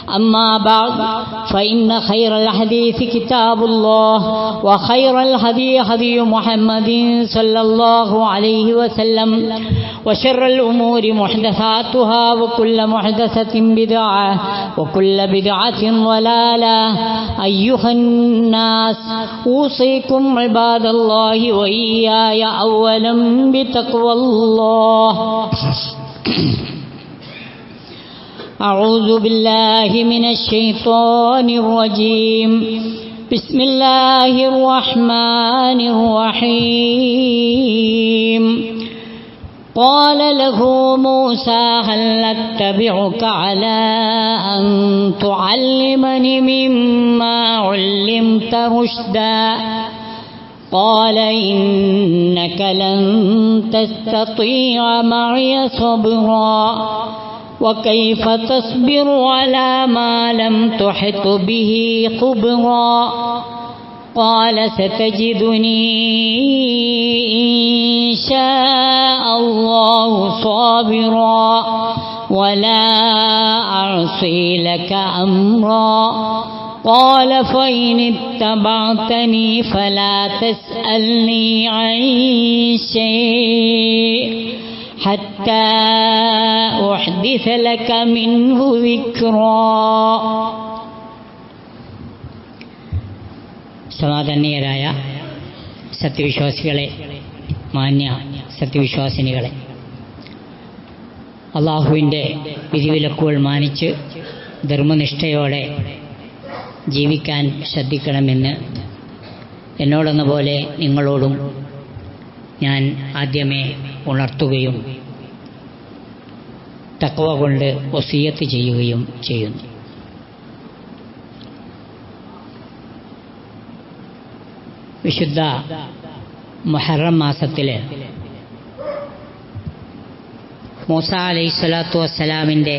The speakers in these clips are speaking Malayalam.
أما بعد فإن خير الحديث كتاب الله وخير الهدي هدي محمد صلى الله عليه وسلم وشر الأمور محدثاتها وكل محدثة بدعة وكل بدعة ضلالة. أيها الناس أوصيكم عباد الله وإياي أولا بتقوى الله. أعوذ بالله من الشيطان الرجيم. بسم الله الرحمن الرحيم. قال له موسى هل أتبعك على أن تعلمني مما علمت رشدا قال إنك لن تستطيع معي صبرا وكيف تصبر على ما لم تحط به خبرا قال ستجدني إن شاء الله صابرا ولا أعصي لك أمرا قال فإن اتبعتني فلا تسألني عن شيء حتى أحدث لك منه ذكرا. സമാധാനീയരായ സത്യവിശ്വാസികളെ, മാന്യ സത്യവിശ്വാസിനികളെ, അള്ളാഹുവിൻ്റെ വിധിവിലക്കുകൾ മാനിച്ച് ധർമ്മനിഷ്ഠയോടെ ജീവിക്കാൻ ശ്രദ്ധിക്കണമെന്ന് എന്നോടെന്ന പോലെ നിങ്ങളോടും ഞാൻ ആദ്യമേ ഉണർത്തുകയും തഖ്വ കൊണ്ട് വസിയത്ത് ചെയ്യുകയും ചെയ്യുന്നു. വിശുദ്ധ മുഹറം മാസത്തിൽ മൂസാ അലൈഹിസ്സലാത്തു വസ്സലാമിൻ്റെ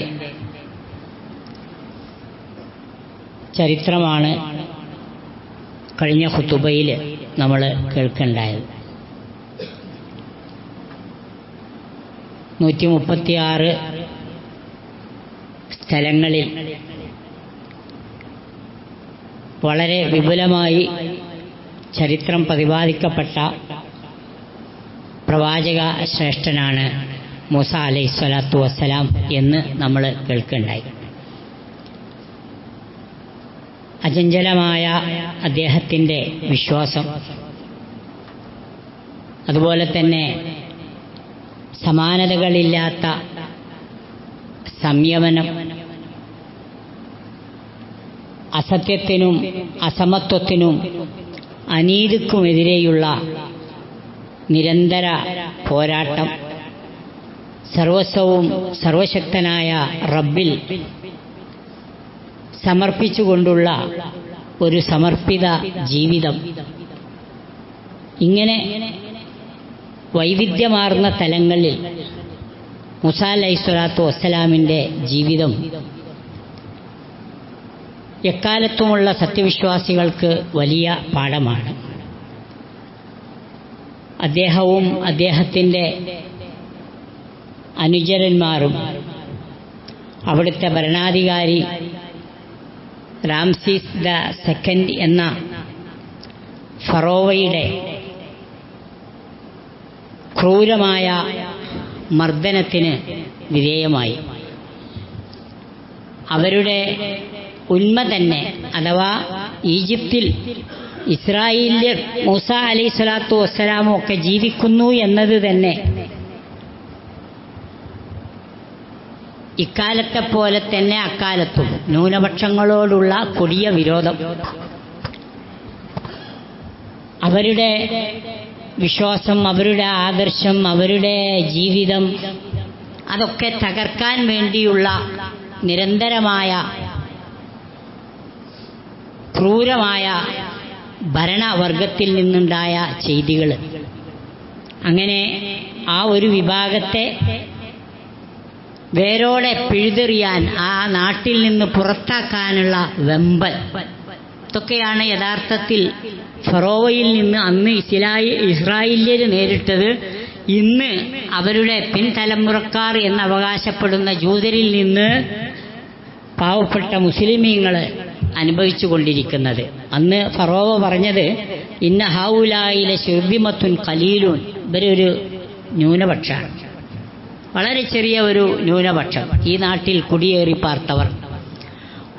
ചരിത്രമാണ് കഴിഞ്ഞ ഖുതുബയിൽ നമ്മൾ കേൾക്കുന്നുണ്ടായത്. 136 സ്ഥലങ്ങളിൽ വളരെ വിപുലമായി ചരിത്രം പ്രതിപാദിക്കപ്പെട്ട പ്രവാചക ശ്രേഷ്ഠനാണ് മൂസാ അലൈഹിസ്സലാത്തു വസ്സലാം എന്ന് നമ്മൾ കേൾക്കുന്നുണ്ടായി. അചഞ്ചലമായ അദ്ദേഹത്തിൻ്റെ വിശ്വാസം, അതുപോലെ തന്നെ സമാനതകളില്ലാത്ത സംയമനം, അസത്യത്തിനും അസമത്വത്തിനും അനീതിക്കുമെതിരെയുള്ള നിരന്തര പോരാട്ടം, സർവസ്വവും സർവശക്തനായ റബ്ബിൽ സമർപ്പിച്ചുകൊണ്ടുള്ള ഒരു സമർപ്പിത ജീവിതം, ഇങ്ങനെ വൈവിധ്യമാർന്ന തലങ്ങളിൽ മൂസാ അലൈഹിസ്സലാത്തു വസ്സലാമിൻ്റെ ജീവിതം എക്കാലത്തുമുള്ള സത്യവിശ്വാസികൾക്ക് വലിയ പാഠമാണ്. അദ്ദേഹവും അദ്ദേഹത്തിൻ്റെ അനുചരന്മാരും അവിടുത്തെ ഭരണാധികാരി റാംസീസ് ദ സെക്കൻഡ് എന്ന ഫറോവയുടെ ക്രൂരമായ മർദ്ദനത്തിന് വിധേയമായി. അവരുടെ ഉന്മ തന്നെ, അഥവാ ഈജിപ്തിൽ ഇസ്രായേല്യർ മൂസാ അലൈഹിസ്സലാത്തു വസ്സലാമും ഒക്കെ ജീവിക്കുന്നു എന്നത് തന്നെ ഇക്കാലത്തെ പോലെ തന്നെ അക്കാലത്തും ന്യൂനപക്ഷങ്ങളോടുള്ള കൊടിയ വിരോധം, അവരുടെ വിശ്വാസം, അവരുടെ ആദർശം, അവരുടെ ജീവിതം, അതൊക്കെ തകർക്കാൻ വേണ്ടിയുള്ള നിരന്തരമായ ക്രൂരമായ ഭരണവർഗത്തിൽ നിന്നുണ്ടായ ചെയ്തികൾ, അങ്ങനെ ആ ഒരു വിഭാഗത്തെ വേരോടെ പിഴുതെറിയാൻ, ആ നാട്ടിൽ നിന്ന് പുറത്താക്കാനുള്ള വെമ്പൽ, ഇതൊക്കെയാണ് യഥാർത്ഥത്തിൽ ഫറോവയിൽ നിന്ന് അന്ന് ഇസ്രായേല്യർ നേരിട്ടത്. ഇന്ന് അവരുടെ പിൻതലമുറക്കാർ എന്ന് അവകാശപ്പെടുന്ന ജൂതരിൽ നിന്ന് പാവപ്പെട്ട മുസ്ലിമീങ്ങൾ അനുഭവിച്ചു കൊണ്ടിരിക്കുന്നത്. അന്ന് ഫറോവ പറഞ്ഞത് ഇന്ന ഹൗലായിലെ ശുർദിമത്തുൻ ഖലീലൂൻ, ഇവരൊരു ന്യൂനപക്ഷമാണ്, വളരെ ചെറിയ ഒരു ന്യൂനപക്ഷം, ഈ നാട്ടിൽ കുടിയേറി പാർത്തവർ.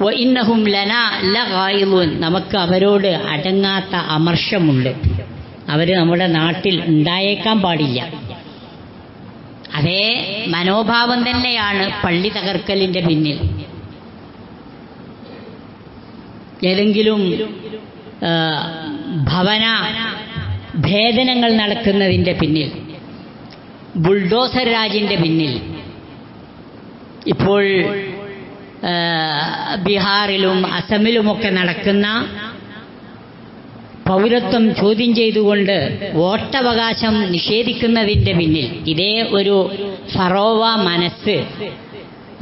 വ ഇന്നഹും ലനാ ലഗായിലൂൻ, നമുക്ക് അവരോട് അടങ്ങാത്ത അമർഷമുണ്ട്, അവർ നമ്മുടെ നാട്ടിൽ ഉണ്ടായേക്കാൻ പാടില്ല. അതേ മനോഭാവം തന്നെയാണ് പള്ളി തകർക്കലിൻ്റെ പിന്നിൽ, ഏതെങ്കിലും ഭവന ഭേദനങ്ങൾ നടക്കുന്നതിൻ്റെ പിന്നിൽ, ബുൾഡോസർ രാജിൻ്റെ പിന്നിൽ. ഇപ്പോൾ ബീഹാറിലും അസമിലുമൊക്കെ നടക്കുന്ന പൗരത്വം ചോദ്യം ചെയ്തുകൊണ്ട് വോട്ടവകാശം നിഷേധിക്കുന്നതിൻ്റെ പിന്നിൽ ഇതേ ഒരു ഫറോവ മനസ്സ്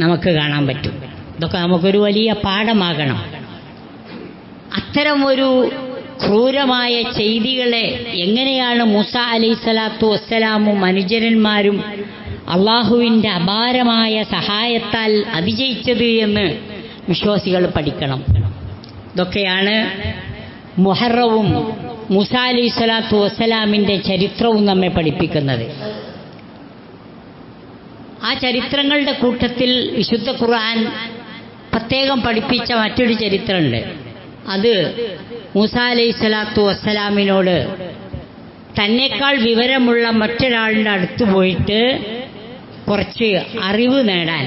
നമുക്ക് കാണാൻ പറ്റും. ഇതൊക്കെ നമുക്കൊരു വലിയ പാഠമാകണം. അത്തരം ഒരു ക്രൂരമായ ചെയ്തികളെ എങ്ങനെയാണ് മൂസ അലൈഹിസ്സലാത്തു വസ്സലാമും അനുചരന്മാരും അള്ളാഹുവിൻ്റെ അപാരമായ സഹായത്താൽ അതിജയിച്ചത് എന്ന് വിശ്വാസികൾ പഠിക്കണം. ഇതൊക്കെയാണ് മുഹറവും മൂസ അലൈഹിസ്സലാത്തു വസ്സലാമിൻ്റെ ചരിത്രവും നമ്മെ പഠിപ്പിക്കുന്നത്. ആ ചരിത്രങ്ങളുടെ കൂട്ടത്തിൽ വിശുദ്ധ ഖുർആൻ പ്രത്യേകം പഠിപ്പിച്ച മറ്റൊരു ചരിത്രമുണ്ട്. അത് മൂസ അലൈഹിസ്സലാത്തു വസ്സലാമിനോട് തന്നേക്കാൾ വിവരമുള്ള മറ്റൊരാളുടെ അടുത്ത് പോയിട്ട് കുറച്ച് അറിവ് നേടാൻ,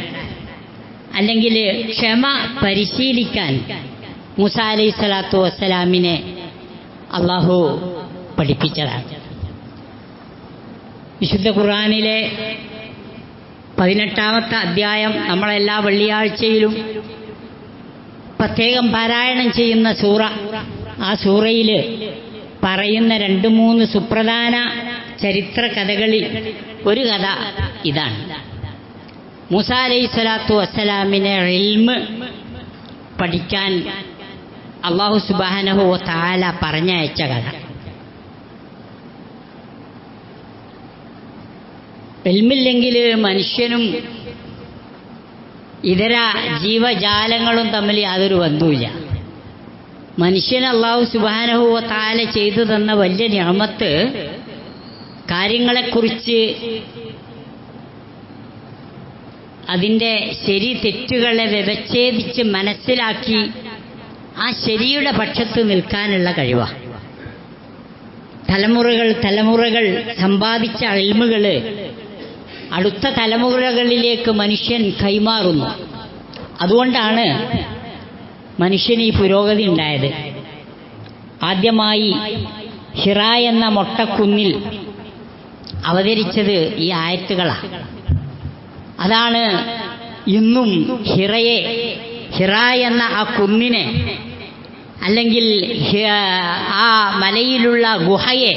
അല്ലെങ്കിൽ ക്ഷമ പരിശീലിക്കാൻ മൂസ അലൈഹിസ്സലാത്തു വസ്സലാമിനെ അള്ളാഹു പഠിപ്പിച്ചതാണ്. വിശുദ്ധ ഖുർആനിലെ 18-ാമത്തെ അധ്യായം നമ്മളെല്ലാ വെള്ളിയാഴ്ചയിലും പ്രത്യേകം പാരായണം ചെയ്യുന്ന സൂറ. ആ സൂറയിൽ പറയുന്ന 2-3 സുപ്രധാന ചരിത്ര കഥകളിൽ ഒരു കഥ ഇതാണ്. മൂസ അലൈഹിസ്സലാത്തു വസ്സലാമിനെ ഇൽമ് പഠിക്കാൻ അല്ലാഹു സുബ്ഹാനഹു വ തആല പറഞ്ഞയച്ച കഥ. ഇൽമില്ലെങ്കിൽ മനുഷ്യനും ഇതര ജീവജാലങ്ങളും തമ്മിൽ യാതൊരു ബന്ധവുമില്ല. മനുഷ്യന് അല്ലാഹു സുബ്ഹാനഹു വ തആല ചെയ്തു തന്ന വലിയ നിഅമത്ത് കാര്യങ്ങളെക്കുറിച്ച് അതിൻ്റെ ശരി തെറ്റുകളെ വ്യവച്ഛേദിച്ച് മനസ്സിലാക്കി ആ ശരിയുടെ പക്ഷത്ത് നിൽക്കാനുള്ള കഴിവാണ്. തലമുറകൾ സമ്പാദിച്ച ഇൽമുകൾ അടുത്ത തലമുറകളിലേക്ക് മനുഷ്യൻ കൈമാറുന്നു. അതുകൊണ്ടാണ് മനുഷ്യന് ഈ പുരോഗതി ഉണ്ടായത്. ആദ്യമായി ഹിറ എന്ന മൊട്ടക്കുന്നിൽ അവതരിച്ചത് ഈ ആയത്തുകളാണ്. അതാണ് ഇന്നും ഹിറ എന്ന ആ കുന്നിനെ, അല്ലെങ്കിൽ ആ മലയിലുള്ള ഗുഹയെ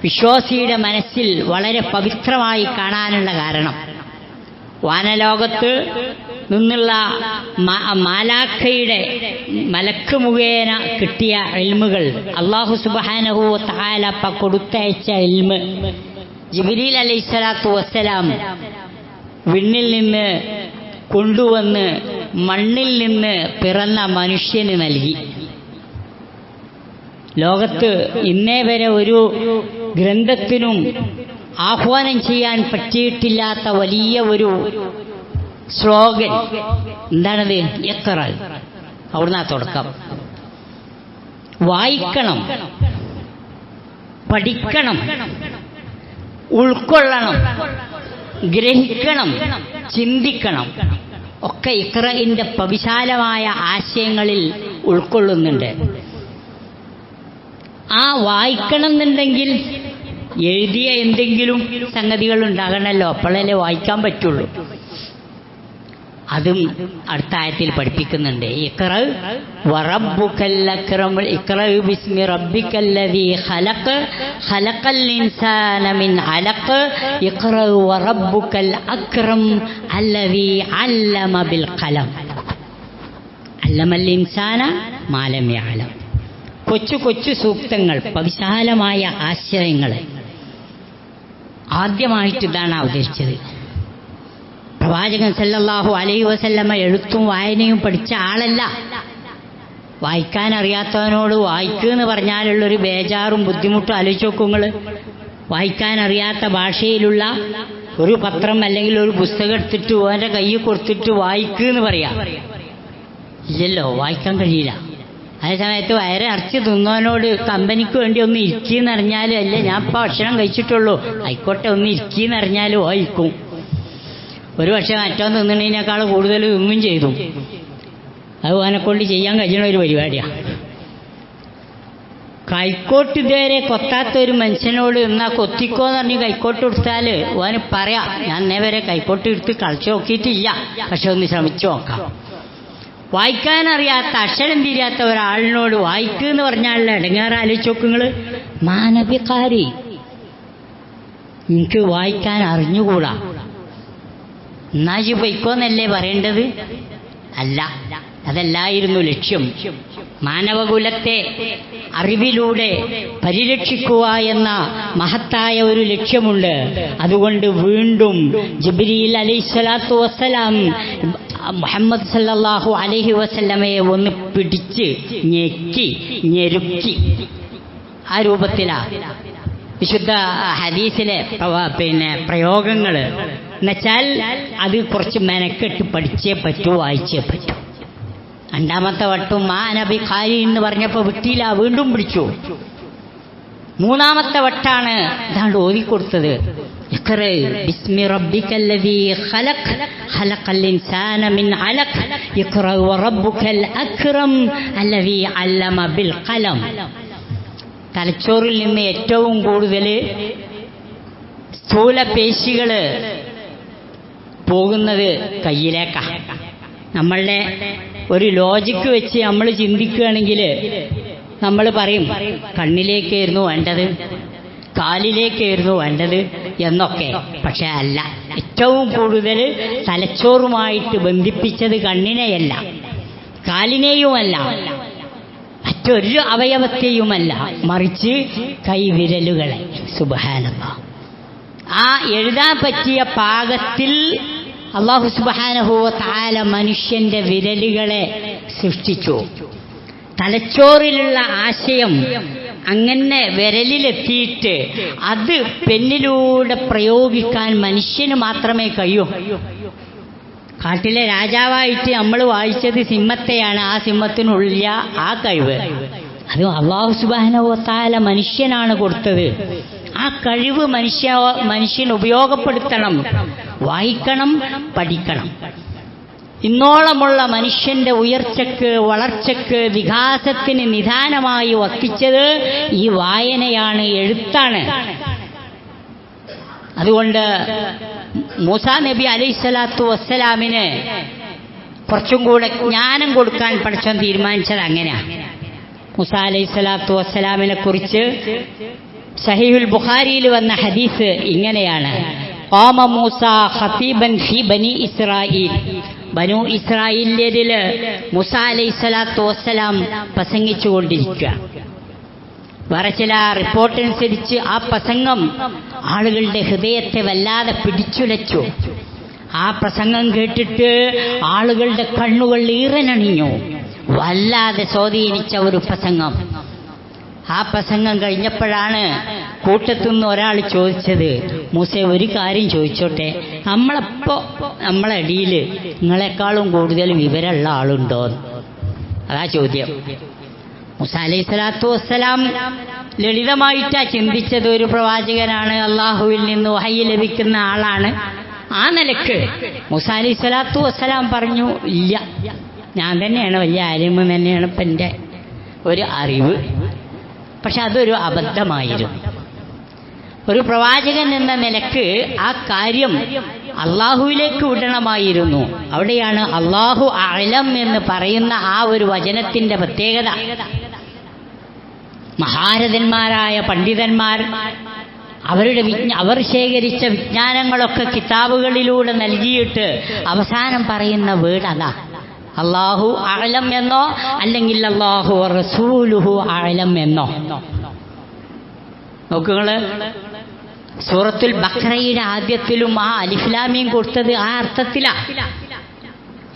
വിശ്വാസിയുടെ മനസ്സിൽ വളരെ പവിത്രമായി കാണാനുള്ള കാരണം, വാനലോകത്ത് നിന്നുള്ള മാലാഖയുടെ മലക്ക് മുഖേന കിട്ടിയ ഇൽമുകൾ, അല്ലാഹു സുബ്ഹാനഹു വ തആല കൊടുത്തയച്ച ഇൽമ് ജിബ്രീൽ അലൈഹിസ്സലാത്തു വസ്സലാം വിണ്ണിൽ നിന്ന് കൊണ്ടുവന്ന് മണ്ണിൽ നിന്ന് പിറന്ന മനുഷ്യന് നൽകി. ലോകത്ത് ഇന്നേ വരെ ഒരു ഗ്രന്ഥത്തിനും ആഹ്വാനം ചെയ്യാൻ പറ്റിയിട്ടില്ലാത്ത വലിയ ഒരു സ്ലോഗൻ എന്താണത്? ഇഖ്റ. അവിടുന്ന് തുടക്കം. വായിക്കണം, പഠിക്കണം, ഉൾക്കൊള്ളണം, ഗ്രഹിക്കണം, ചിന്തിക്കണം, ഒക്കെ ഇഖ്റഇന്റെ വിശാലമായ ആശയങ്ങളിൽ ഉൾക്കൊള്ളുന്നുണ്ട്. ആ വായിക്കണം എന്നുണ്ടെങ്കിൽ എഴുതിയ എന്തെങ്കിലും സംഗതികൾ ഉണ്ടാകണമല്ലോ, അപ്പോഴല്ലേ വായിക്കാൻ പറ്റുള്ളൂ. അതും അടുത്ത ആയത്തിൽ പഠിപ്പിക്കുന്നുണ്ട്. ഇഖ്റ വറബ്ബുക്കൽ അക്രം, ഇഖ്റ ബിസ്മി റബ്ബിക്കല്ലദീ ഖലഖ്, ഖലഖൽ ഇൻസാന മിൻ അലഖ്, ഇഖ്റ വറബ്ബുക്കൽ അക്രം അല്ലദീ അല്ലമ ബിൽ ഖലം, അല്ലമൽ ഇൻസാന മാ ലം യഅലം. കൊച്ചു കൊച്ചു സൂക്തങ്ങൾ, വിശാലമായ ആശയങ്ങൾ. ആദ്യമായിട്ട് ഇതാണ് അവതരിച്ചത്. പ്രവാചകൻ സല്ലല്ലാഹു അലൈഹി വസല്ലമ എഴുത്തും വായനയും പഠിച്ച ആളല്ല. വായിക്കാൻ അറിയാത്തവനോട് വായിക്കുമെന്ന് പറഞ്ഞാലുള്ളൊരു ബേജാറും ബുദ്ധിമുട്ടും ആലോചിച്ച് നോക്കുങ്ങൾ. വായിക്കാൻ അറിയാത്ത ഭാഷയിലുള്ള ഒരു പത്രം അല്ലെങ്കിൽ ഒരു പുസ്തകം എടുത്തിട്ട് അവൻ്റെ കയ്യിൽ കൊടുത്തിട്ട് വായിക്കുമെന്ന് പറയാം. ഇല്ലല്ലോ, വായിക്കാൻ കഴിയില്ല. അതേ സമയത്ത് വയറെ അരച്ച് തിന്നവനോട് കമ്പനിക്ക് വേണ്ടി ഒന്ന് ഇരിക്കുകയെന്ന് അറിഞ്ഞാലും അല്ലേ ഞാൻ ഇപ്പോൾ ഭക്ഷണം കഴിച്ചിട്ടുള്ളൂ, ആയിക്കോട്ടെ ഒന്ന് ഇരിക്കുകയെന്ന് അറിഞ്ഞാൽ വായിക്കും. ഒരു പക്ഷേ മറ്റോ തിന്നണതിനേക്കാൾ കൂടുതൽ തിന്നും ചെയ്തു. അത് ഓനെക്കൊണ്ട് ചെയ്യാൻ കഴിയണ ഒരു പരിപാടിയാണ്. കൈക്കോട്ട് ഇതുവരെ കൊത്താത്ത ഒരു മനുഷ്യനോട് എന്നാ കൊത്തിക്കോന്ന് പറഞ്ഞ് കൈക്കോട്ട് കൊടുത്താൽ ഓന് പറയാം, ഞാൻ ഇന്നേവരെ കൈക്കോട്ട് എടുത്ത് കളിച്ചു നോക്കിയിട്ടില്ല, പക്ഷെ ഒന്ന് ശ്രമിച്ചു നോക്കാം. വായിക്കാനറിയാത്ത അക്ഷരം തിരിയാത്ത ഒരാളിനോട് വായിക്കുമെന്ന് പറഞ്ഞാലുള്ള ഇടങ്ങേറ് ആലോചിച്ച് നോക്കുങ്ങൾ. മാനവികാരി, എനിക്ക് വായിക്കാൻ അറിഞ്ഞുകൂടാ, എന്നാ ജി പൊയ്ക്കോന്നല്ലേ പറയേണ്ടത്? അല്ല, അതല്ലായിരുന്നു ലക്ഷ്യം. മാനവകുലത്തെ അറിവിലൂടെ പരിരക്ഷിക്കുക എന്ന മഹത്തായ ഒരു ലക്ഷ്യമുണ്ട്. അതുകൊണ്ട് വീണ്ടും ജിബ്രീൽ അലൈഹിസ്സലാത്തു വസ്സലാം മുഹമ്മദ് സല്ലല്ലാഹു അലൈഹി വസല്ലമയെ ഒന്ന് പിടിച്ച് ഞെക്കി ഞെരുക്കി ആ രൂപത്തിലാണ് വിശുദ്ധ ഹദീസിലെ പ്രയോഗങ്ങൾ. എന്നുവെച്ചാൽ അത് കുറച്ച് മെനക്കെട്ട് പഠിച്ചേ പറ്റൂ, വായിച്ചേ പറ്റൂ. രണ്ടാമത്തെ വട്ടം മാനബി ഖാരി എന്ന് പറഞ്ഞപ്പോൾ വിട്ടില്ല, വീണ്ടും പിടിച്ചു. മൂന്നാമത്തെ വട്ടാണ് ഇതാണ്ട് ഓതിക്കൊടുത്തത്. ഇഖ്റ ബിസ്മി റബ്ബിക്കല്ലദീ ഖലഖ് ഖലഖൽ ഇൻസാന മിൻ അലഖ് ഇഖ്റ വറബ്ബുക്കൽ അക്രം അല്ലദീ അല്ലമ ബിൽ ഖലം. തലച്ചോറിൽ നിന്ന് ഏറ്റവും കൂടുതൽ സ്ഥൂലപേശികൾ പോകുന്നത് കയ്യിലേക്കാണ്. നമ്മളുടെ ഒരു ലോജിക്ക് വെച്ച് നമ്മൾ ചിന്തിക്കുകയാണെങ്കിൽ നമ്മൾ പറയും കണ്ണിലേക്കായിരുന്നു വേണ്ടത്, കാലിലേക്കായിരുന്നു വേണ്ടത് എന്നൊക്കെ. പക്ഷെ അല്ല, ഏറ്റവും കൂടുതൽ തലച്ചോറുമായിട്ട് ബന്ധിപ്പിച്ചത് കണ്ണിനെയല്ല, കാലിനെയുമല്ല, മറ്റൊരു അവയവത്തെയുമല്ല, മറിച്ച് കൈവിരലുകളെ. സുബ്ഹാനല്ലാഹ്. ആ എഴുതാൻ പറ്റിയ പാകത്തിൽ അല്ലാഹു സുബ്ഹാനഹു വ തആല മനുഷ്യന്റെ വിരലുകളെ സൃഷ്ടിച്ചു. തലച്ചോറിലുള്ള ആശയം അങ്ങനെ വിരലിലെത്തിയിട്ട് അത് പെന്നിലൂടെ പ്രയോഗിക്കാൻ മനുഷ്യന് മാത്രമേ കഴിയൂ. കാട്ടിലെ രാജാവായിട്ട് നമ്മൾ വായിച്ചത് സിംഹത്തെയാണ്. ആ സിംഹത്തിനുള്ള ആ കഴിവ് അത് അല്ലാഹു സുബ്ഹാനഹു വ തആല മനുഷ്യനാണ് കൊടുത്തത്. ആ കഴിവ് മനുഷ്യൻ ഉപയോഗപ്പെടുത്തണം, വായിക്കണം, പഠിക്കണം. ഇന്നോളമുള്ള മനുഷ്യന്റെ ഉയർച്ചയ്ക്ക്, വളർച്ചയ്ക്ക്, വികാസത്തിന് നിദാനമായി വഹിച്ചത് ഈ വായനയാണ്, എഴുത്താണ്. അതുകൊണ്ട് മൂസാ നബി അലൈഹിസ്സലാത്തു വസ്സലാമിന് കുറച്ചും കൂടെ ജ്ഞാനം കൊടുക്കാൻ പടച്ചോൻ തീരുമാനിച്ചത് അങ്ങനെയാണ്. മൂസാ അലൈഹിസ്സലാത്തു വസ്സലാമിനെ കുറിച്ച് സഹീഹുൽ ബുഖാരിയിൽ വന്ന ഹദീസ് ഇങ്ങനെയാണ്: ഖാമ മൂസ ഖതീബൻ ഫി ബനി ഇസ്രായീൽ. ബനു ഇസ്രായേലിൽ മൂസാ അലൈഹിസ്സലാത്തു വസ്സലാം പ്രസംഗിച്ചുകൊണ്ടിരിക്കുക. വേറെ ചില റിപ്പോർട്ടനുസരിച്ച് ആ പ്രസംഗം ആളുകളുടെ ഹൃദയത്തെ വല്ലാതെ പിടിച്ചുലച്ചു. ആ പ്രസംഗം കേട്ടിട്ട് ആളുകളുടെ കണ്ണുകൾ ഈറനണിഞ്ഞു. വല്ലാതെ സ്വാധീനിച്ച ഒരു പ്രസംഗം. ആ പ്രസംഗം കഴിഞ്ഞപ്പോഴാണ് കൂട്ടത്തുനിന്ന് ഒരാൾ ചോദിച്ചത്, മൂസേ ഒരു കാര്യം ചോദിച്ചോട്ടെ, നമ്മളെ ഇടയിൽ നിങ്ങളെക്കാളും കൂടുതൽ വിവരമുള്ള ആളുണ്ടോ? അതാ ചോദ്യം. മൂസാ അലൈഹിസ്സലാത്തു വസ്സലാം ലളിതമായിട്ടാ ചിന്തിച്ചത്. ഒരു പ്രവാചകനാണ്, അള്ളാഹുവിൽ നിന്ന് വഹയി ലഭിക്കുന്ന ആളാണ്. ആ നിലക്ക് മൂസാ അലൈഹിസ്സലാത്തു വസ്സലാം പറഞ്ഞു, ഇല്ല, ഞാൻ തന്നെയാണ് വലിയ ആലിമ് തന്നെയാണ് ഇപ്പം എൻ്റെ ഒരു അറിവ്. പക്ഷെ അതൊരു അബദ്ധമായിരുന്നു. ഒരു പ്രവാചകൻ എന്ന നിലക്ക് ആ കാര്യം അള്ളാഹുവിലേക്ക് വിടണമായിരുന്നു. അവിടെയാണ് അള്ളാഹു അഅലം എന്ന് പറയുന്ന ആ ഒരു വചനത്തിന്റെ പ്രത്യേകത. മഹാരഥന്മാരായ പണ്ഡിതന്മാർ അവർ ശേഖരിച്ച വിജ്ഞാനങ്ങളൊക്കെ കിതാബുകളിലൂടെ നൽകിയിട്ട് അവസാനം പറയുന്ന വേർഡ് അതാ, അല്ലാഹു അഅലം എന്നോ അല്ലെങ്കിൽ അല്ലാഹു റസൂലുഹു അഅലം എന്നോ. നോക്കുകള്, സൂറത്തുൽ ബഖറയുടെ ആദ്യത്തിലും ആ അലിഫ് ലാം മീം കൊടുത്തത് ആ അർത്ഥത്തിലാണ്.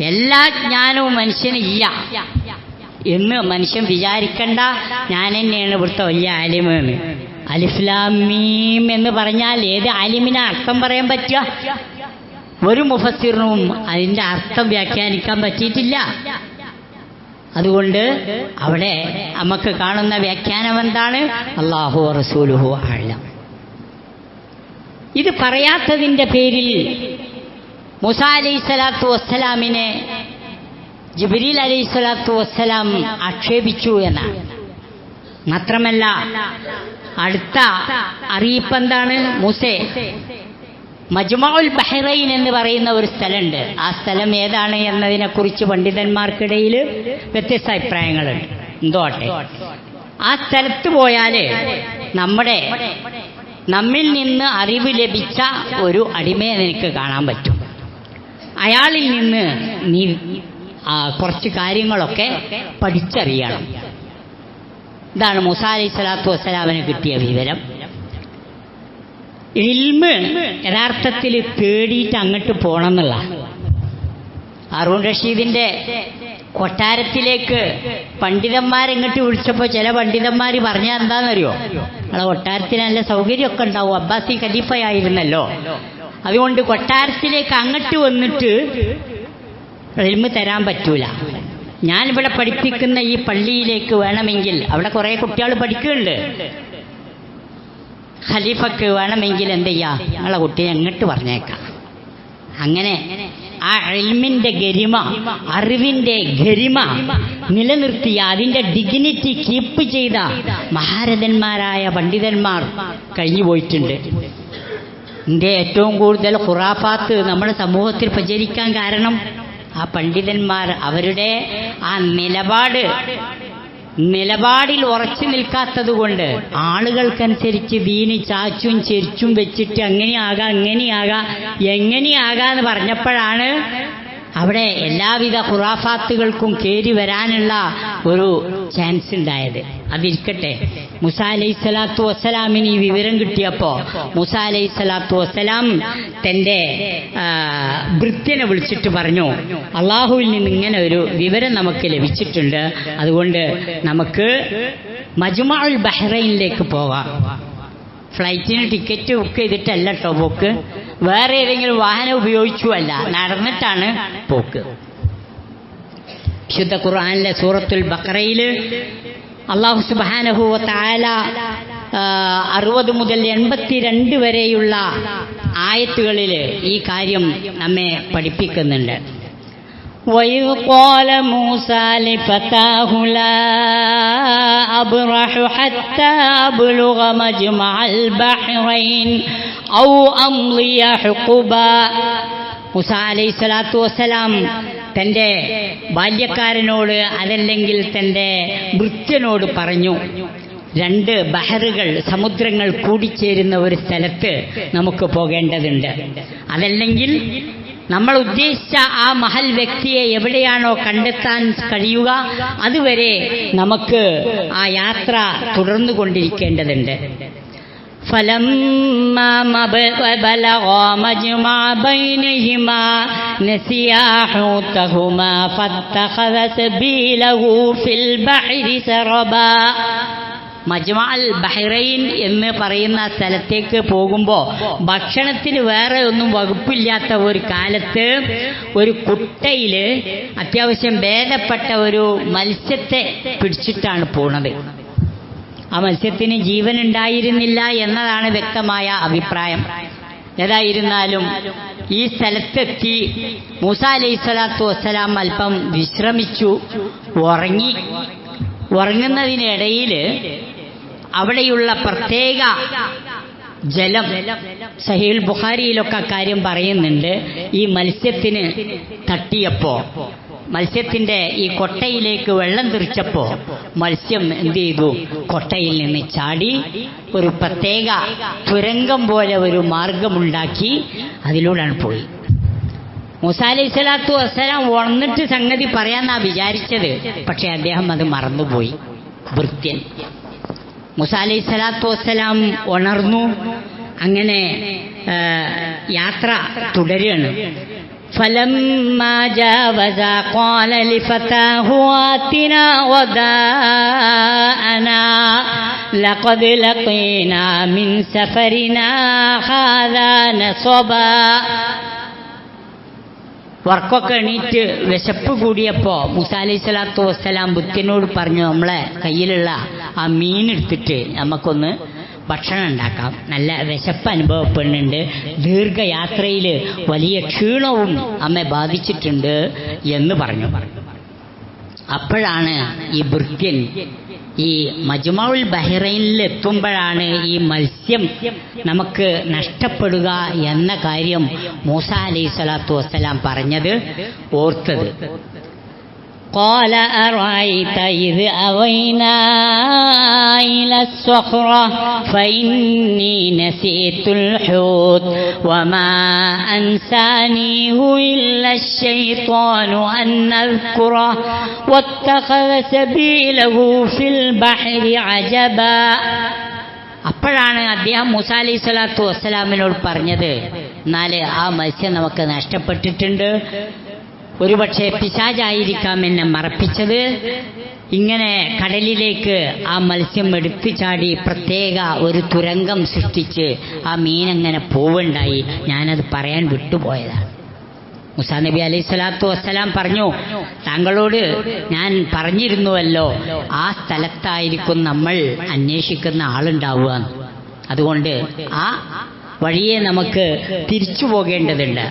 എല്ലാ ജ്ഞാനവും മനുഷ്യന് ഇല്ല എന്ന് മനുഷ്യൻ വിചാരിക്കണ്ട, ഞാൻ തന്നെയാണ് ഇവിടുത്തെ വലിയ ആലിമെന്ന്. അലിഫ് ലാം മീം എന്ന് പറഞ്ഞാൽ ഏത് ആലിമിന് അർത്ഥം പറയാൻ പറ്റുക? ഒരു മുഫസ്സിറിനും അതിൻ്റെ അർത്ഥം വ്യാഖ്യാനിക്കാൻ പറ്റിയിട്ടില്ല. അതുകൊണ്ട് അവിടെ നമുക്ക് കാണുന്ന വ്യാഖ്യാനം എന്താണ്? അല്ലാഹു റസൂലുഹു അഅലം. ഇത് പറയാത്തതിൻ്റെ പേരിൽ മൂസാ അലൈഹിസ്സലാത്തു വസ്സലാമിനെ ജിബ്രീൽ അലൈഹിസ്സലാത്തു വസ്സലാം ആക്ഷേപിച്ചു എന്നാണ്. മാത്രമല്ല അടുത്ത അറിയിപ്പ് എന്താണ്? മൂസേ, മജ്മഉൽ ബഹ്റൈൻ എന്ന് പറയുന്ന ഒരു സ്ഥലമുണ്ട്. ആ സ്ഥലം ഏതാണ് എന്നതിനെക്കുറിച്ച് പണ്ഡിതന്മാർക്കിടയിൽ വ്യത്യസ്ത അഭിപ്രായങ്ങളുണ്ട്. എന്തോട്ടെ, ആ സ്ഥലത്ത് പോയാൽ നമ്മിൽ നിന്ന് അറിവ് ലഭിച്ച ഒരു അടിമയെ നിനക്ക് കാണാൻ പറ്റും. അയാളിൽ നിന്ന് നീ കുറച്ച് കാര്യങ്ങളൊക്കെ പഠിച്ചറിയണം. ഇതാണ് മൂസാ അലൈഹി സ്വലാത്തു വസ്സലാമിന് കിട്ടിയ വിവരം. ഇൽമ് യഥാർത്ഥത്തിൽ തേടിയിട്ട് അങ്ങോട്ട് പോകണം എന്നുള്ള. ഹാറൂൺ റഷീദിന്റെ കൊട്ടാരത്തിലേക്ക് പണ്ഡിതന്മാരെങ്ങോട്ട് വിളിച്ചപ്പോൾ ചില പണ്ഡിതന്മാർ പറഞ്ഞാൽ എന്താണെന്നറിയോ? നമ്മളെ കൊട്ടാരത്തിന് നല്ല സൗകര്യമൊക്കെ ഉണ്ടാവും, അബ്ബാസി ഖലീഫയായിരുന്നല്ലോ, അതുകൊണ്ട് കൊട്ടാരത്തിലേക്ക് അങ്ങോട്ട് വന്നിട്ട് ഇൽമ് തരാൻ പറ്റൂല. ഞാനിവിടെ പഠിപ്പിക്കുന്ന ഈ പള്ളിയിലേക്ക് വേണമെങ്കിൽ, അവിടെ കുറേ കുട്ടികൾ പഠിക്കുന്നുണ്ട്, ഖലീഫക്ക് വേണമെങ്കിൽ എന്ത് ചെയ്യാ, നിങ്ങളെ കുട്ടിയെ അങ്ങോട്ട് പറഞ്ഞേക്കാം. അങ്ങനെ ആ ഇൽമിന്റെ ഗരിമ, അറിവിന്റെ ഗരിമ നിലനിർത്തിയ, അതിന്റെ ഡിഗ്നിറ്റി കീപ്പ് ചെയ്ത മഹാരഥന്മാരായ പണ്ഡിതന്മാർ കഴിഞ്ഞു പോയിട്ടുണ്ട്. ഇതിന്റെ ഏറ്റവും കൂടുതൽ ഖുറാഫാത്ത് നമ്മുടെ സമൂഹത്തിൽ പ്രചരിക്കാൻ കാരണം ആ പണ്ഡിതന്മാർ അവരുടെ ആ നിലപാടിൽ ഉറച്ചു നിൽക്കാത്തത് കൊണ്ട് ആളുകൾക്കനുസരിച്ച് ദീനി ചാച്ചും ചെരിച്ചും വെച്ചിട്ട് എങ്ങനെയാകാന്ന് പറഞ്ഞപ്പോഴാണ് അവിടെ എല്ലാവിധ ഖുറാഫാത്തുകൾക്കും കയറി വരാനുള്ള ഒരു ചാൻസ് ഉണ്ടായത്. അതിരിക്കട്ടെ, മൂസാ അലൈഹി സ്വലാത്തു വസ്സലാമിന് ഈ വിവരം കിട്ടിയപ്പോൾ മൂസാ അലൈഹി സ്വലാത്തു വസ്സലാം തൻ്റെ ഭൃത്യനെ വിളിച്ചിട്ട് പറഞ്ഞു, അള്ളാഹുവിൽ നിന്ന് ഇങ്ങനെ ഒരു വിവരം നമുക്ക് ലഭിച്ചിട്ടുണ്ട്, അതുകൊണ്ട് നമുക്ക് മജ്മഉൽ ബഹ്റൈനിലേക്ക് പോകാം. ഫ്ലൈറ്റിന് ടിക്കറ്റ് ബുക്ക് ചെയ്തിട്ടല്ല കേട്ടോ പോക്ക്, വേറെ ഏതെങ്കിലും വാഹനം ഉപയോഗിച്ചു അല്ല, നടന്നിട്ടാണ് പോക്ക്. വിശുദ്ധ ഖുർആനിലെ സൂറത്തുൽ ബഖറയിൽ അല്ലാഹു സുബ്ഹാനഹു വ തആല 60 മുതൽ 82 വരെയുള്ള ആയത്തുകളിൽ ഈ കാര്യം നമ്മെ പഠിപ്പിക്കുന്നുണ്ട്. وَإِذْ قَالَ مُوسَى لِفَتَاهُ لَا أَبْرَحُ حَتَّى أَبْلُغَ مَجْمَعَ الْبَحْرَيْنِ أَوْ أَمْضِيَ حُقُبًا. മൂസാ അലൈഹി സ്വലാത്തു വസ്സലാം തൻ്റെ ബാല്യക്കാരനോട്, അതല്ലെങ്കിൽ തൻ്റെ ഭൃത്യനോട് പറഞ്ഞു, 2 ബഹറുകൾ, സമുദ്രങ്ങൾ കൂടിച്ചേരുന്ന ഒരു സ്ഥലത്ത് നമുക്ക് പോകേണ്ടതുണ്ട്. അതല്ലെങ്കിൽ നമ്മൾ ഉദ്ദേശിച്ച ആ മഹൽ വ്യക്തിയെ എവിടെയാണോ കണ്ടെത്താൻ കഴിയുക അതുവരെ നമുക്ക് ആ യാത്ര തുടർന്നു കൊണ്ടിരിക്കേണ്ടതുണ്ട്. فلما بلغا مجمع بينهما نسيا حوتهما فاتخذ سبيله في البحر سربا. മജ്മഅൽ ബഹ്റൈൻ എന്ന് പറയുന്ന സ്ഥലത്തേക്ക് പോകുമ്പോൾ ഭക്ഷണത്തിന് വേറെ ഒന്നും വകുപ്പില്ലാത്ത ഒരു കാലത്ത് ഒരു കുട്ടയിൽ അത്യാവശ്യം ഭേദപ്പെട്ട ഒരു മത്സ്യത്തെ പിടിച്ചിട്ടാണ് പോണത്. ആ മത്സ്യത്തിന് ജീവനുണ്ടായിരുന്നില്ല എന്നതാണ് വ്യക്തമായ അഭിപ്രായം. ഏതായിരുന്നാലും ഈ സ്ഥലത്തെത്തി മൂസാ അലൈഹി സ്വലാത്തു വസ്സലാം അല്പം വിശ്രമിച്ചു, ഉറങ്ങുന്നതിനിടയിൽ അവിടെയുള്ള പ്രത്യേക ജലം, സഹീഹുൽ ബുഖാരിയിലൊക്കെ കാര്യം പറയുന്നുണ്ട്, ഈ മത്സ്യത്തിന് തട്ടിയപ്പോൾ, മത്സ്യത്തിന്റെ ഈ കൊട്ടയിലേക്ക് വെള്ളം തെറിച്ചപ്പോൾ മത്സ്യം എന്ത് ചെയ്തു, കൊട്ടയിൽ നിന്ന് ചാടി ഒരു പ്രത്യേക തുരങ്കം പോലെ ഒരു മാർഗമുണ്ടാക്കി അതിലൂടെയാണ് പോയി. മൂസാ അലൈഹി സ്വലാത്തു വസ്സലാം ഉണർന്നിട്ട് സംഗതി പറയാന്നാ വിചാരിച്ചത്, പക്ഷെ അദ്ദേഹം അത് മറന്നുപോയി. ഭൃത്യൻ മൂസാ അലൈഹി സ്വലാത്തു വസ്സലാം ഉണർന്നു, അങ്ങനെ യാത്ര തുടരുകയാണ്. فلما جاوزا قال لفتاه آتنا غداءنا لقد لقينا من سفرنا هذا نصبا. വർക്കൊക്കെ എണീറ്റ് വിശപ്പ് കൂടിയപ്പോൾ മൂസാ അലൈഹി സ്വലാത്തു വസ്സലാം ബുദ്ധനോട് പറഞ്ഞു, നമ്മളെ കയ്യിലുള്ള ആ മീൻ എടുത്തിട്ട് നമുക്കൊന്ന് ഭക്ഷണം ഉണ്ടാക്കാം, നല്ല വിശപ്പ് അനുഭവപ്പെടുന്നുണ്ട്, ദീർഘയാത്രയിൽ വലിയ ക്ഷീണവും നമ്മെ ബാധിച്ചിട്ടുണ്ട് എന്ന് പറഞ്ഞു. അപ്പോഴാണ് ഈ ഭൃത്യൻ ഈ മജ്മഉൽ ബഹ്റൈനിൽ എത്തുമ്പോഴാണ് ഈ മത്സ്യം നമുക്ക് നഷ്ടപ്പെടുക എന്ന കാര്യം മൂസാ അലൈഹി സ്വലാത്തു വസ്സലാം പറഞ്ഞത് ഓർത്തത്. قال أرأيت إذ أوينا إلى الصخرة فإني نسيت الحوت وما أنسانيه إلا الشيطان أن أذكره واتخذ سبيله في البحر عجبا. അപ്പോഴാണ് അദ്ദേഹം മൂസാ അലൈഹി സ്വലാത്തു വസ്സലാമിനോട് പറഞ്ഞത്, എന്നാൽ ആ മത്സ്യം നമുക്ക് നഷ്ടപ്പെട്ടിട്ടുണ്ട്, ഒരുപക്ഷെ പിശാചായിരിക്കാം എന്നെ മറപ്പിച്ചത്. ഇങ്ങനെ കടലിലേക്ക് ആ മത്സ്യം എടുത്തു ചാടി പ്രത്യേക ഒരു തുരങ്കം സൃഷ്ടിച്ച് ആ മീനങ്ങനെ പോവുണ്ടായി, ഞാനത് പറയാൻ വിട്ടുപോയതാണ്. മൂസാ നബി അലൈഹി സ്വലാത്തു വസ്സലാം പറഞ്ഞു, താങ്കളോട് ഞാൻ പറഞ്ഞിരുന്നുവല്ലോ ആ സ്ഥലത്തായിരിക്കും നമ്മൾ അന്വേഷിക്കുന്ന ആളുണ്ടാവുക, അതുകൊണ്ട് ആ വഴിയെ നമുക്ക് തിരിച്ചു പോകേണ്ടതുണ്ട്.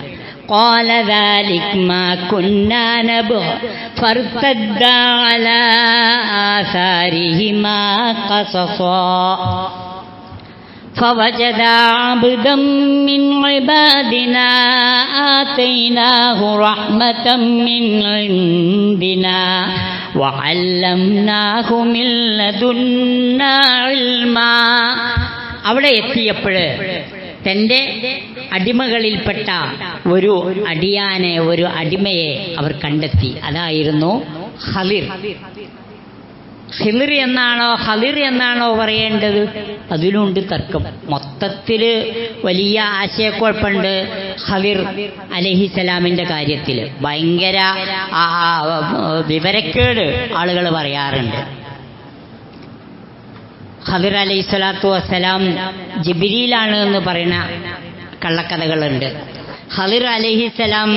قال ذلك ما كنا نبغ فارتدا على آثارهما قصصا فوجدا عبدا من عبادنا آتيناه رحمة من عندنا وعلمناه من لدنا علما. അവിടെ എത്തിയപ്പോൾ തൻ്റെ അടിമകളിൽപ്പെട്ട ഒരു അടിയാനെ, ഒരു അടിമയെ അവർ കണ്ടെത്തി. അതായിരുന്നു ഖളിർ. ഖിളിർ എന്നാണോ ഖളിർ എന്നാണോ പറയേണ്ടത്, അതിലുണ്ട് തർക്കം. മൊത്തത്തിൽ വലിയ ആശയക്കുഴപ്പമുണ്ട് ഖളിർ അലൈഹിസ്സലാമിൻ്റെ കാര്യത്തിൽ. ഭയങ്കര വിവരക്കേട് ആളുകൾ പറയാറുണ്ട്. ഖളിർ അലൈഹി സ്വലാത്തു വസ്സലാം ജിബ്രീലാണ് എന്ന് പറയുന്ന കള്ളക്കഥകളുണ്ട്. ഖളിർ അലൈഹിസ്സലാം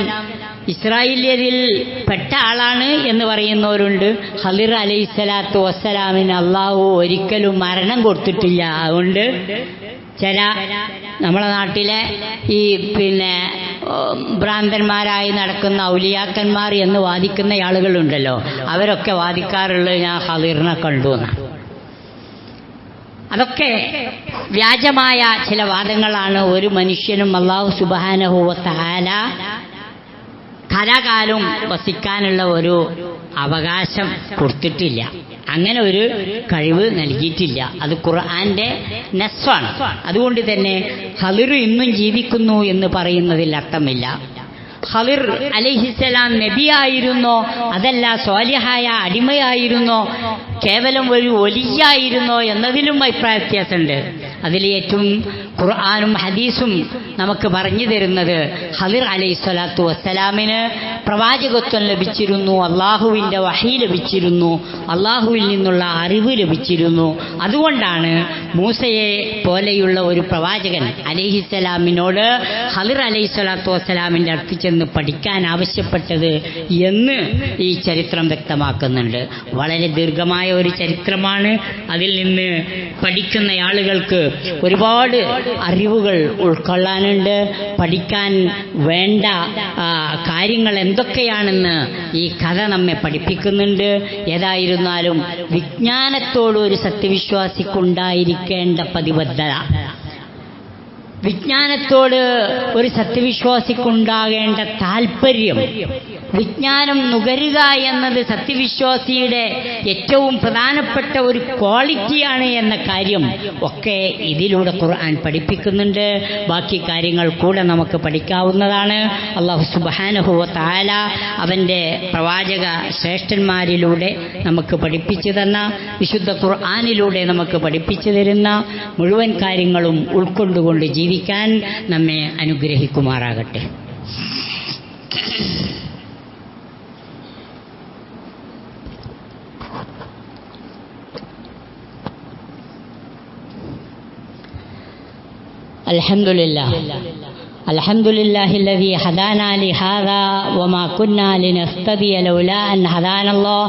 ഇസ്രായേലിയരിൽ പെട്ട ആളാണ് എന്ന് പറയുന്നവരുണ്ട്. ഖളിർ അലൈഹി സ്വലാത്തു വസ്സലാമിന് അള്ളാഹു ഒരിക്കലും മരണം കൊടുത്തിട്ടില്ല. അതുകൊണ്ട് ചില നമ്മളെ നാട്ടിലെ ഈ ഭ്രാന്തന്മാരായി നടക്കുന്ന ഔലിയാക്കന്മാർ എന്ന് വാദിക്കുന്ന ആളുകളുണ്ടല്ലോ, അവരൊക്കെ വാദിക്കാറുള്ളത് ഞാൻ ഖളിറിനെ കണ്ടു എന്നാണ്. അതൊക്കെ വ്യാജമായ ചില വാദങ്ങളാണ്. ഒരു മനുഷ്യനും അല്ലാഹു സുബ്ഹാനഹു വ തആല കലാകാലം വസിക്കാനുള്ള ഒരു അവകാശം കൊടുത്തിട്ടില്ല, അങ്ങനെ ഒരു കഴിവ് നൽകിയിട്ടില്ല. അത് ഖുർആന്റെ നസ്സാണ്. അതുകൊണ്ട് തന്നെ ഖളിർ ഇന്നും ജീവിക്കുന്നു എന്ന് പറയുന്നതിൽ അർത്ഥമില്ല. ഖളിർ അലൈഹിസ്സലാം നബിയായിരുന്നോ, അതല്ല സ്വാലിഹായ അടിമയായിരുന്നോ, കേവലം ഒരു ഒലിയായിരുന്നോ എന്നതിലും അഭിപ്രായ വ്യത്യാസമുണ്ട്. അതിൽ ഏറ്റവും ഖുർആനും ഹദീസും നമുക്ക് പറഞ്ഞു തരുന്നത് ഖളിർ അലൈഹിസ്സലാത്തു വസ്സലാമിന് പ്രവാചകത്വം ലഭിച്ചിരുന്നു, അള്ളാഹുവിൻ്റെ വഹി ലഭിച്ചിരുന്നു, അള്ളാഹുവിൽ നിന്നുള്ള അറിവ് ലഭിച്ചിരുന്നു. അതുകൊണ്ടാണ് മൂസയെ പോലെയുള്ള ഒരു പ്രവാചകൻ അലൈഹിസ്സലാമിനോട് ഖളിർ അലൈഹിസ്സലാത്തു വസ്സലാമിൻ്റെ അടുത്ത് ചെന്ന് പഠിക്കാൻ ആവശ്യപ്പെട്ടത് എന്ന് ഈ ചരിത്രം വ്യക്തമാക്കുന്നുണ്ട്. വളരെ ദീർഘമായ ഒരു ചരിത്രമാണ്. അതിൽ നിന്ന് പഠിക്കുന്ന ആളുകൾക്ക് ഒരുപാട് അറിവുകൾ ഉൾക്കൊള്ളാനുണ്ട്. പഠിക്കാൻ വേണ്ട കാര്യങ്ങൾ എന്തൊക്കെയാണെന്ന് ഈ കഥ നമ്മെ പഠിപ്പിക്കുന്നുണ്ട്. ഏതായിരുന്നാലും വിജ്ഞാനത്തോട് ഒരു സത്യവിശ്വാസിക്കുണ്ടായിരിക്കേണ്ട പ്രതിബദ്ധത, വിജ്ഞാനത്തോട് ഒരു സത്യവിശ്വാസിക്കുണ്ടാകേണ്ട താല്പര്യം, വിജ്ഞാനം നുകരുക എന്നത് സത്യവിശ്വാസിയുടെ ഏറ്റവും പ്രധാനപ്പെട്ട ഒരു ക്വാളിറ്റിയാണ് എന്ന കാര്യം ഒക്കെ ഇതിലൂടെ ഖുർആൻ പഠിപ്പിക്കുന്നുണ്ട്. ബാക്കി കാര്യങ്ങൾ കൂടെ നമുക്ക് പഠിക്കാവുന്നതാണ്. അല്ലാഹു സുബ്ഹാനഹു വ തആല അവൻ്റെ പ്രവാചക ശ്രേഷ്ഠന്മാരിലൂടെ നമുക്ക് പഠിപ്പിച്ചു തന്ന, വിശുദ്ധ ഖുർആനിലൂടെ നമുക്ക് പഠിപ്പിച്ചു തരുന്ന മുഴുവൻ കാര്യങ്ങളും ഉൾക്കൊണ്ടുകൊണ്ട് ജീവിക്കാൻ നമ്മെ അനുഗ്രഹിക്കുമാറാകട്ടെ. الحمد لله الذي هدانا لهذا وما كنا لنهتدي لولا أن هدانا الله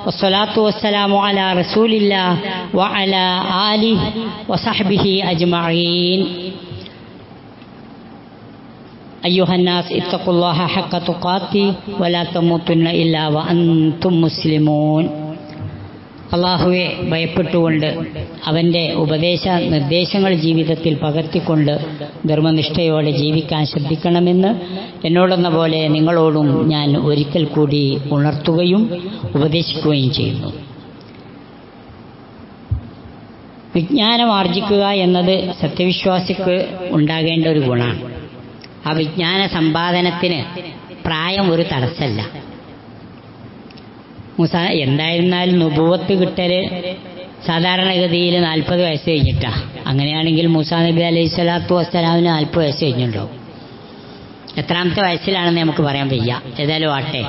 والصلاة والسلام على رسول الله وعلى آله وصحبه أجمعين. أيها الناس اتقوا الله حق تقاته ولا تموتن إلا وأنتم مسلمون. അള്ളാഹുവെ ഭയപ്പെട്ടുകൊണ്ട് അവൻ്റെ ഉപദേശ നിർദ്ദേശങ്ങൾ ജീവിതത്തിൽ പകർത്തിക്കൊണ്ട് ധർമ്മനിഷ്ഠയോടെ ജീവിക്കാൻ ശ്രദ്ധിക്കണമെന്ന് എന്നോടെന്ന പോലെ നിങ്ങളോടും ഞാൻ ഒരിക്കൽ കൂടി ഉണർത്തുകയും ഉപദേശിക്കുകയും ചെയ്യുന്നു. വിജ്ഞാനം ആർജിക്കുക എന്നത് സത്യവിശ്വാസിക്ക് ഉണ്ടാകേണ്ട ഒരു ഗുണമാണ്. ആ വിജ്ഞാന സമ്പാദനത്തിന് പ്രായം ഒരു തടസ്സമല്ല. എന്തായിരുന്നാലും നുബുവത്ത് കിട്ടൽ സാധാരണഗതിയിൽ 40 വയസ്സ് കഴിഞ്ഞിട്ടാണ്. അങ്ങനെയാണെങ്കിൽ മൂസാ നബി അലൈഹി സ്വലാത്തു വസ്സലാമിന് 40 വയസ്സ് കഴിഞ്ഞിട്ടുണ്ടാവും. എത്രാമത്തെ വയസ്സിലാണെന്ന് നമുക്ക് പറയാൻ വയ്യ. ഏതായാലും ആട്ടെ,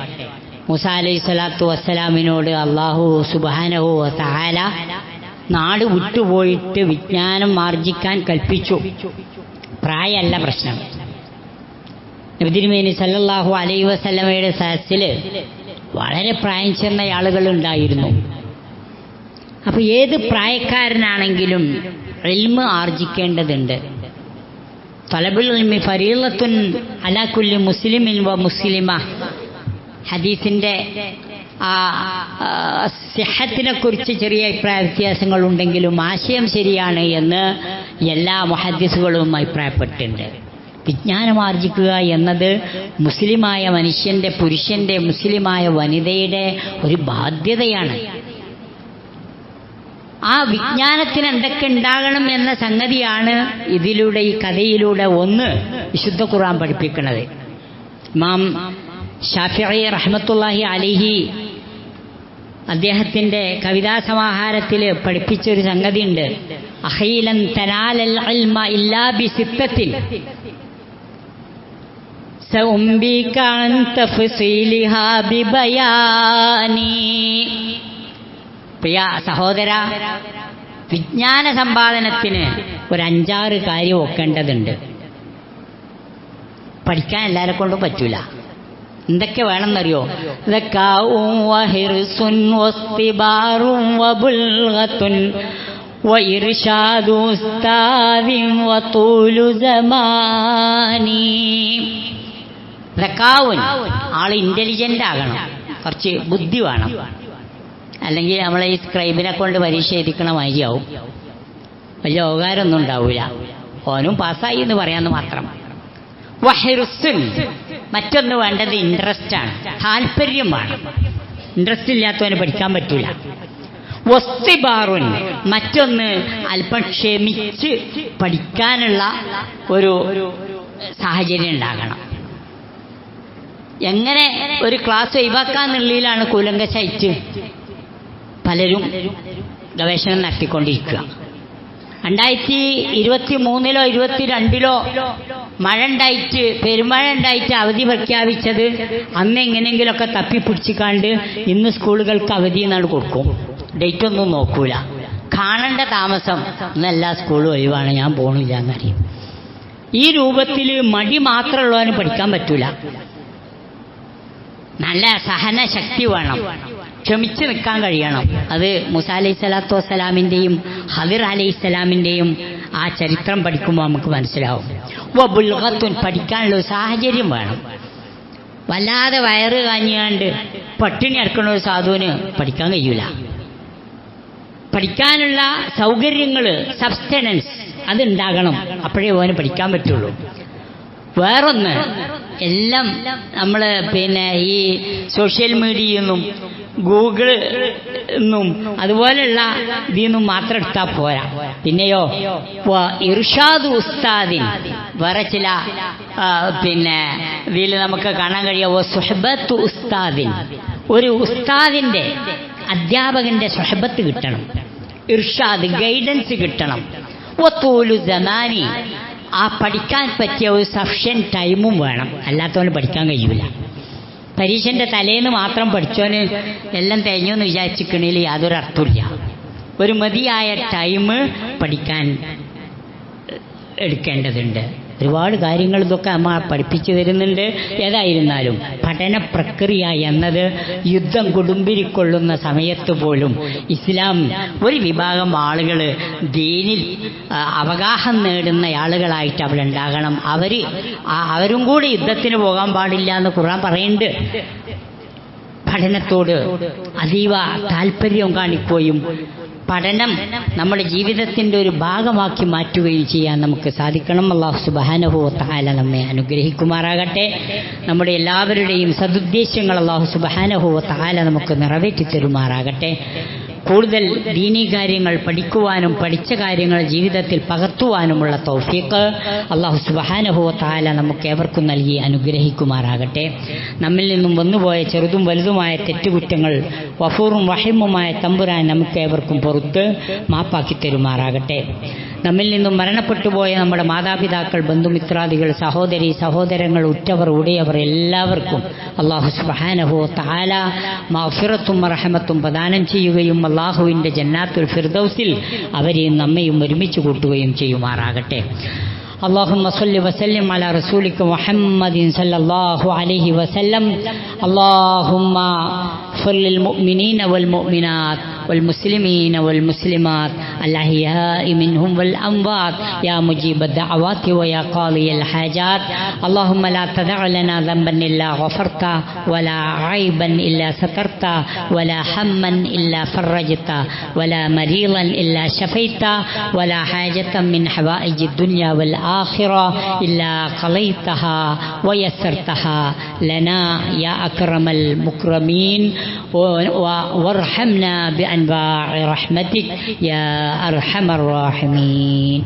മൂസാ അലൈഹി സ്വലാത്തു വസ്സലാമിനോട് അള്ളാഹു സുബ്ഹാനഹു വ തആല നാട് വിട്ടുപോയിട്ട് വിജ്ഞാനം ആർജിക്കാൻ കൽപ്പിച്ചു. പ്രായമല്ല പ്രശ്നം. നബി തിരുമേനി സല്ലല്ലാഹു അലൈഹി വസല്ലമയുടെ സദസ്സിൽ വളരെ പ്രായം ചെന്ന ആളുകൾ ഉണ്ടായിരുന്നു. അപ്പോൾ ഏത് പ്രായക്കാരനാണെങ്കിലും ഇൽമ് ആർജിക്കേണ്ടതുണ്ട്. തലബുൽ ഇൽമി ഫരീളത്തുൻ അലാ കുല്ലി മുസ്ലിമിൻ വ മുസ്ലിമ. ഹദീസിൻ്റെ സിഹത്തിനെ കുറിച്ച് ചെറിയ അഭിപ്രായ വ്യത്യാസങ്ങളുണ്ടെങ്കിലും ആശയം ശരിയാണ് എന്ന് എല്ലാ മുഹദ്ദിസുകളും അഭിപ്രായപ്പെട്ടിട്ടുണ്ട്. വിജ്ഞാനം ആർജിക്കുക എന്നത് മുസ്ലിമായ മനുഷ്യൻ്റെ, പുരുഷൻ്റെ, മുസ്ലിമായ വനിതയുടെ ഒരു ബാധ്യതയാണ്. ആ വിജ്ഞാനത്തിന് എന്തൊക്കെ ഉണ്ടാകണം എന്ന സംഗതിയാണ് ഇതിലൂടെ, ഈ കഥയിലൂടെ ഒന്ന് വിശുദ്ധ ഖുർആൻ പഠിപ്പിക്കുന്നത്. ഇമാം ശാഫിഈ റഹ്മത്തുള്ളാഹി അലൈഹി അദ്ദേഹത്തിൻ്റെ കവിതാ സമാഹാരത്തിൽ പഠിപ്പിച്ചൊരു സംഗതിയുണ്ട്. അഖീലൻ തനാലൽ ഇൽമ ഇല്ലാ ബിസിത്തത്തിൻ സഉംബിക അൻ തഫ്സീലിഹാ ബിബയാനി. പ്രിയ സഹോദര, വിജ്ഞാന സമ്പാദനത്തിന് ഒരു 5-6 കാര്യം ഒക്കേണ്ടതുണ്ട്. പഠിക്കാൻ എല്ലാവരെ കൊണ്ടും പറ്റൂല. എന്തൊക്കെ വേണമെന്നറിയോ? ദക്കാഉം വഹിർസുൻ വസ്തിബാറും വബുൽഗത്തുൻ വഇർഷാദു ഉസ്താദിൻ വതൂലു സമാനി. ദക്കാവുൻ, ആൾ ഇൻ്റലിജൻ്റ് ആകണം, കുറച്ച് ബുദ്ധി വേണം. അല്ലെങ്കിൽ നമ്മളെ ഈ സ്ക്രൈബിനെ കൊണ്ട് പരീക്ഷ എഴുതിക്കണ മാതിരിയാവും. വലിയ ഉപകാരമൊന്നും ഉണ്ടാവില്ല. ഓനും പാസ്സായി എന്ന് പറയാമെന്ന് മാത്രം. വഹിർസുൻ, മറ്റൊന്ന് വേണ്ടത് ഇൻട്രസ്റ്റാണ്, താല്പര്യം വേണം. ഇൻട്രസ്റ്റ് ഇല്ലാത്തവന് പഠിക്കാൻ പറ്റൂല. വസ്തിബാറുൻ, മറ്റൊന്ന് അല്പം ക്ഷമിച്ച് പഠിക്കാനുള്ള ഒരു സാഹചര്യം ഉണ്ടാകണം. എങ്ങനെ ഒരു ക്ലാസ് ഒഴിവാക്കാന്നുള്ളിലാണ് കൂലങ്കശായിട്ട് പലരും ഗവേഷണം നടത്തിക്കൊണ്ടിരിക്കുക. 2023-ലോ 2022-ലോ മഴ ഉണ്ടായിട്ട്, പെരുമഴ ഉണ്ടായിട്ട് അവധി പ്രഖ്യാപിച്ചത് അന്ന് എങ്ങനെയെങ്കിലുമൊക്കെ തപ്പിപ്പിടിച്ചിക്കാണ്ട് ഇന്ന് സ്കൂളുകൾക്ക് അവധി എന്നാണ് കൊടുക്കും. ഡേറ്റ് ഒന്നും നോക്കൂല. കാണേണ്ട താമസം ഇന്ന് എല്ലാ സ്കൂളും ഒഴിവാണ്, ഞാൻ പോണില്ല എന്നറിയും. ഈ രൂപത്തിൽ മടി മാത്രമുള്ളവന് പഠിക്കാൻ പറ്റൂല. നല്ല സഹനശക്തി വേണം, ക്ഷമിച്ച് നിൽക്കാൻ കഴിയണം. അത് മൂസാ അലൈഹി സ്വലാത്തു വസ്സലാമിൻ്റെയും ഖദിർ അലൈഹി സ്വലാമിൻ്റെയും ആ ചരിത്രം പഠിക്കുമ്പോൾ നമുക്ക് മനസ്സിലാവും. വബുൽഗത്തുൻ, പഠിക്കാനുള്ള ഒരു സാഹചര്യം വേണം. വല്ലാതെ വയറ് കാഞ്ഞാണ്ട് പട്ടിണി അടക്കുന്ന ഒരു സാധുവിന് പഠിക്കാൻ കഴിയൂല. പഠിക്കാനുള്ള സൗകര്യങ്ങൾ, സബ്സ്റ്റനൻസ് അതുണ്ടാകണം. അപ്പോഴേ ഓന് പഠിക്കാൻ പറ്റുള്ളൂ. വേറൊന്ന്, എല്ലാം നമ്മൾ ഈ സോഷ്യൽ മീഡിയയിൽ നിന്നും ഗൂഗിളിൽ നിന്നും അതുപോലെയുള്ള ഇതിൽ നിന്നും മാത്രം എടുത്താൽ പോരാ. പിന്നെയോ ഇർഷാദ് ഉസ്താദിൻ, വേറെ ചില ഇതിൽ നമുക്ക് കാണാൻ കഴിയുമോ സുഹബത്ത് ഉസ്താദിൻ, ഒരു ഉസ്താദിന്റെ അധ്യാപകന്റെ സുഹബത്ത് കിട്ടണം, ഇർഷാദ് ഗൈഡൻസ് കിട്ടണം. വത്തൂലു സമാനി, ആ പഠിക്കാൻ പറ്റിയ ഒരു സഫിഷ്യന്റ് ടൈമും വേണം, അല്ലാത്തവന് പഠിക്കാൻ കഴിയൂല. പരീക്ഷന്റെ തലേന്ന് മാത്രം പഠിച്ചോന് എല്ലാം തേഞ്ഞു എന്ന് വിചാരിച്ചിക്കണിൽ യാതൊരു അർത്ഥമില്ല. ഒരു മതിയായ ടൈം പഠിക്കാൻ എടുക്കേണ്ടതുണ്ട്. ഒരുപാട് കാര്യങ്ങൾ ഇതൊക്കെ അമ്മ പഠിപ്പിച്ചു തരുന്നുണ്ട്. ഏതായിരുന്നാലും പഠന പ്രക്രിയ എന്നത് യുദ്ധം കൊടുമ്പിരിക്കൊള്ളുന്ന സമയത്ത് പോലും ഇസ്ലാം ഒരു വിഭാഗം ആളുകൾ ദീനിൽ അവഗാഹം നേടുന്ന ആളുകളായിട്ട് അവിടെ ഉണ്ടാകണം. അവരും കൂടി യുദ്ധത്തിന് പോകാൻ പാടില്ല എന്ന് ഖുർആൻ പറയുന്നുണ്ട്. പഠനത്തോട് അതീവ താല്പര്യം കാണിക്കുകയും പഠനം നമ്മുടെ ജീവിതത്തിൻ്റെ ഒരു ഭാഗമാക്കി മാറ്റുകയും ചെയ്യാൻ നമുക്ക് സാധിക്കണം. അല്ലാഹു സുബ്ഹാനഹു വ തആല നമ്മെ അനുഗ്രഹിക്കുമാറാകട്ടെ. നമ്മുടെ എല്ലാവരുടെയും സദുദ്ദേശങ്ങൾ അല്ലാഹു സുബ്ഹാനഹു വ തആല നമുക്ക് നിറവേറ്റി തരുമാറാകട്ടെ. കൂടുതൽ ദീനീ കാര്യങ്ങൾ പഠിക്കുവാനും പഠിച്ച കാര്യങ്ങൾ ജീവിതത്തിൽ പകർത്തുവാനുമുള്ള തൗഫീഖ് അല്ലാഹു സുബ്ഹാനഹു വ തആല നമുക്ക് ഏവർക്കും നൽകി അനുഗ്രഹിക്കുമാറാകട്ടെ. നമ്മിൽ നിന്നും വന്നുപോയ ചെറുതും വലുതുമായ തെറ്റുകുറ്റങ്ങൾ ഗഫൂറും റഹീമുമായ തമ്പുരാൻ നമുക്ക് ഏവർക്കും പുറത്ത് മാപ്പാക്കി തരുമാറാകട്ടെ. നമ്മിൽ നിന്നും മരണപ്പെട്ടുപോയ നമ്മുടെ മാതാപിതാക്കൾ, ബന്ധുമിത്രാദികൾ, സഹോദരി സഹോദരങ്ങൾ, ഉറ്റവർ ഉടയവർ എല്ലാവർക്കും അല്ലാഹു സുബ്ഹാനഹു വ തആല മഗ്ഫിറത്തും റഹ്മത്തും പ്രദാനം ചെയ്യുകയും അല്ലാഹുവിൻ്റെ ജന്നാത്തുൽ ഫിർദൗസിൽ അവരെയും നമ്മയും ഒരുമിച്ച് കൂട്ടുകയും ചെയ്യുമാറാകട്ടെ. اللهم صل وسلم على رسولك محمد صلى الله عليه وسلم. اللهم اغفر للمؤمنين والمؤمنات والمسلمين والمسلمات الأحياء منهم والأموات يا مجيب الدعوات ويا قاضي الحاجات. اللهم لا تدع لنا ذنبا إلا غفرته ولا عيبا إلا سترته ولا هما إلا فرجته ولا مريضا إلا شفيته ولا حاجة من حوائج الدنيا والآخرة إلا قضيتها ويسرتها لنا يا أكرم المكرمين وارحمنا بأنواع رحمتك يا أرحم الراحمين.